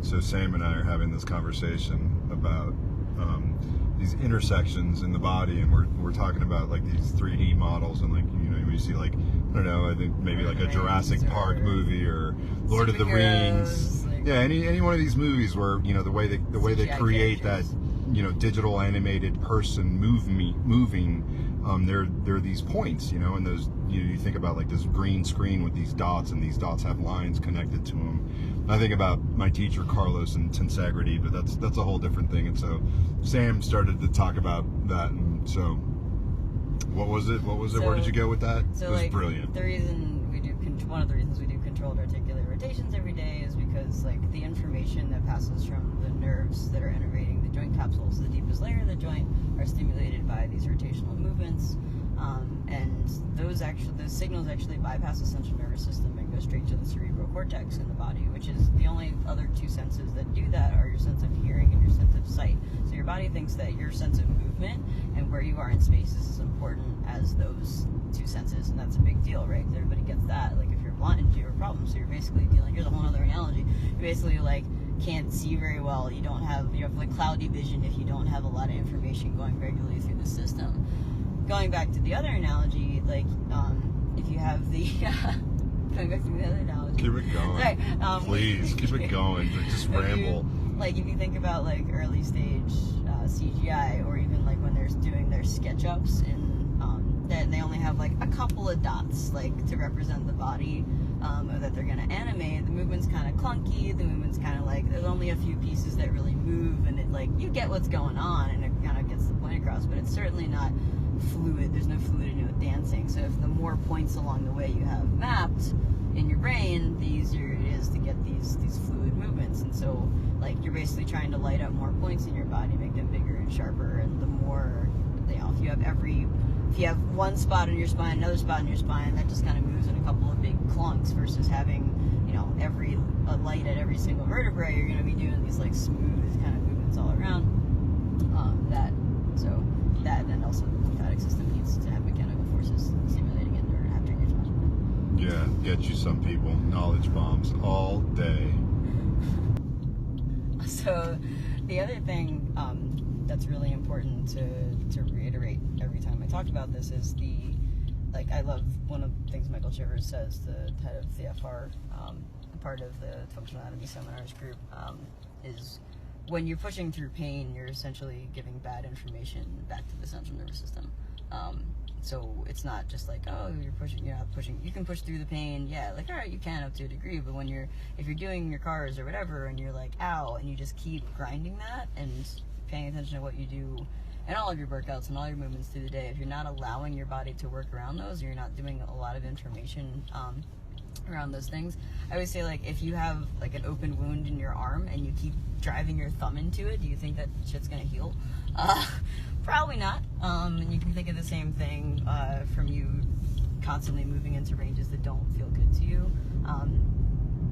So Sam and I are having this conversation about these intersections in the body, and we're talking about like these 3D models, and like, you know, you see like, I don't know, I think maybe like a Jurassic Park movie or Lord of the Rings. Like, yeah, any one of these movies where, you know, the way they create that, you know, digital animated person moving. There are these points, you know, and those, you know, you think about like this green screen with these dots, and these dots have lines connected to them. I think about my teacher Carlos and tensegrity, but that's a whole different thing. And so Sam started to talk about that, and so what was it? So, where did you go with that? So it was like, brilliant. The reason we do one of the reasons we do controlled articular rotations every day is because like the information that passes from the nerves that are innervating the joint capsules, the deepest layer of the joint, are stimulated by these rotational movements, and those signals actually bypass the central nervous system and go straight to the cerebral cortex in the body, which is the only other two senses that do that are your sense of hearing and your sense of sight. So your body thinks that your sense of movement and where you are in space is as important as those two senses, and that's a big deal, right? Everybody gets that. Like if you're blind, you have a problem, so you're basically dealing, here's a whole other analogy, you basically like can't see very well, you have like cloudy vision if you don't have a lot of information going regularly through the system. Going back to the other analogy, like if you have the going back to the other analogy, keep it going. Right, please keep it going. Just ramble. Like if you think about like early stage CGI, or even like when they're doing their SketchUps, and then they only have like a couple of dots like to represent the body that they're going to animate. The movement's kind of clunky, the movement's kind of like, there's only a few pieces that really move, and it like, you get what's going on and it kind of gets the point across, but it's certainly not fluid. There's no fluidity with dancing. So if the more points along the way you have mapped in your brain, the easier it is to get these fluid movements. And so like you're basically trying to light up more points in your body, make them bigger and sharper, and the more, you know, if you have one spot in your spine, another spot in your spine, that just kind of moves in a couple of big clunks, versus having, you know, a light at every single vertebrae. You're going to be doing these like smooth kind of movements all around. That, and then also the lymphatic system needs to have mechanical forces stimulating it in order to have drainage management. Yeah, get you some people. Knowledge bombs all day. So the other thing that's really important to reiterate every time I talk about this is I love one of the things Michael Chivers says, the head of the FR, part of the Functional Anatomy Seminars group, is when you're pushing through pain, you're essentially giving bad information back to the central nervous system. So it's not just like, oh, you're not pushing, you can push through the pain. Yeah, like, all right, you can up to a degree, but if you're doing your cars or whatever, and you're like, ow, and you just keep grinding that and paying attention to what you do and all of your workouts and all your movements through the day, if you're not allowing your body to work around those, or you're not doing a lot of information around those things. I always say, like, if you have like an open wound in your arm and you keep driving your thumb into it, do you think that shit's gonna heal? Probably not. And you can think of the same thing from you constantly moving into ranges that don't feel good to you.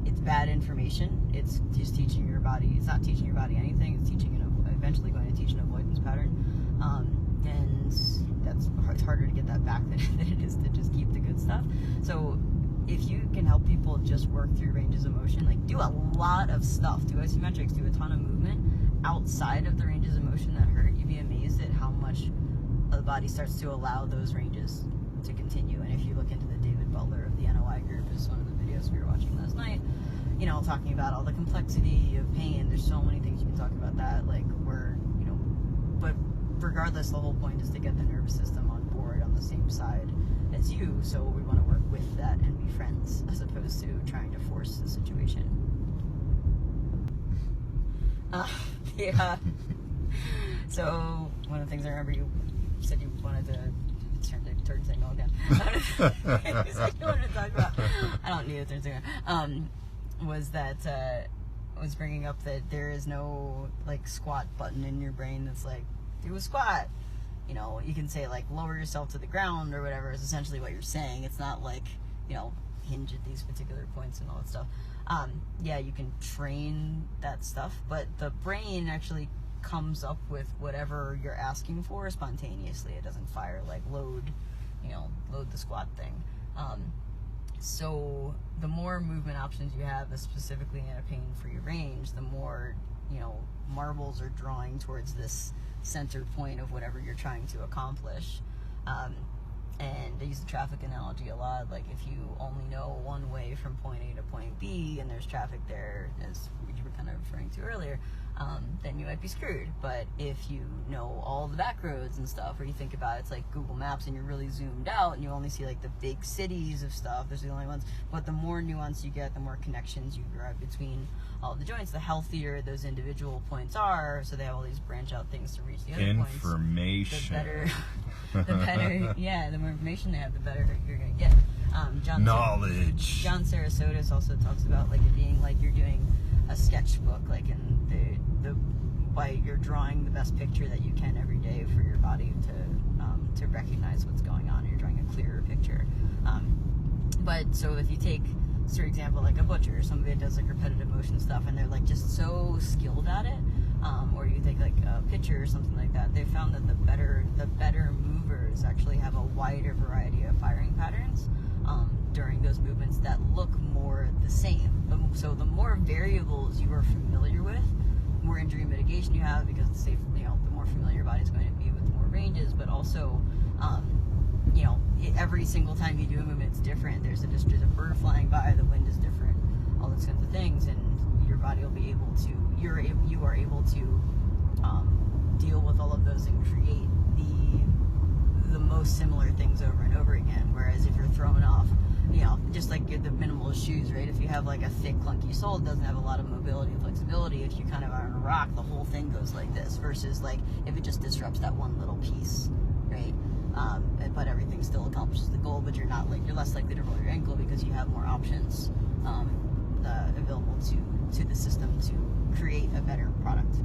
It's bad information. It's just teaching your body. It's not teaching your body anything. It's eventually going to teach an avoidance pattern. And it's harder to get that back than it is to just keep the good stuff. So if you can help people just work through ranges of motion, like do a lot of stuff, do isometrics, do a ton of movement outside of the ranges of motion that hurt, you'd be amazed at how much the body starts to allow those ranges to continue. And if you look into the David Butler of the NOI group, is one of the videos we were watching last night, you know, talking about all the complexity of pain. There's so many things you can talk about that, like where, you know, but regardless, the whole point is to get the nervous system on board on the same side as you. So we want to work with that and be friends, as opposed to trying to force the situation. Yeah. So one of the things I remember, you said you wanted to turn the turn signal again. You said you wanted to talk about, I don't need a turn signal, was that was bringing up that there is no like squat button in your brain that's like, do a squat. You know, you can say like lower yourself to the ground or whatever is essentially what you're saying. It's not like, you know, hinge at these particular points and all that stuff. Yeah, you can train that stuff, but the brain actually comes up with whatever you're asking for spontaneously. It doesn't fire like load the squat thing. So the more movement options you have, specifically in a pain-free range, the more, marbles are drawing towards this center point of whatever you're trying to accomplish. And I use the traffic analogy a lot. Like, if you only know one way from point A to point B, and there's traffic there, as you were kind of referring to earlier, then you might be screwed. But if you know all the back roads and stuff, or you think about it's like Google Maps and you're really zoomed out and you only see like the big cities of stuff, those are the only ones. But the more nuance you get, the more connections you drive between all the joints, the healthier those individual points are. So they have all these branch out things to reach the other information. points. The better, yeah, the more information they have, the better you're going to get. Knowledge. John Sarasota also talks about like it being like you're doing a sketchbook, like in the way you're drawing the best picture that you can every day for your body to recognize what's going on. You're drawing a clearer picture. But so if you take, for example, like a butcher, somebody that does like repetitive motion stuff, and they're like just so skilled at it, or you take like a pitcher or something like that, they found that the better movers actually have a wider variety of firing patterns during those movements that look more the same. So the more variables you are familiar with, the more injury mitigation you have, because it's safe. The more familiar your body's going to be with more ranges, but also every single time you do a movement, it's different. There's a bird flying by, the wind is different, all those kinds of things, and your body will be able to, you are able to deal with all of those and create the most similar things over and over again. Whereas if you're throwing off, just like the minimal shoes, right? If you have like a thick, clunky sole, it doesn't have a lot of mobility and flexibility. If you kind of are on a rock, the whole thing goes like this. Versus like if it just disrupts that one little piece, right? But everything still accomplishes the goal, but you're less likely to roll your ankle because you have more options available to the system to create a better product.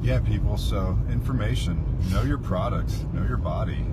Yeah, people. So information. Know your product. Know your body.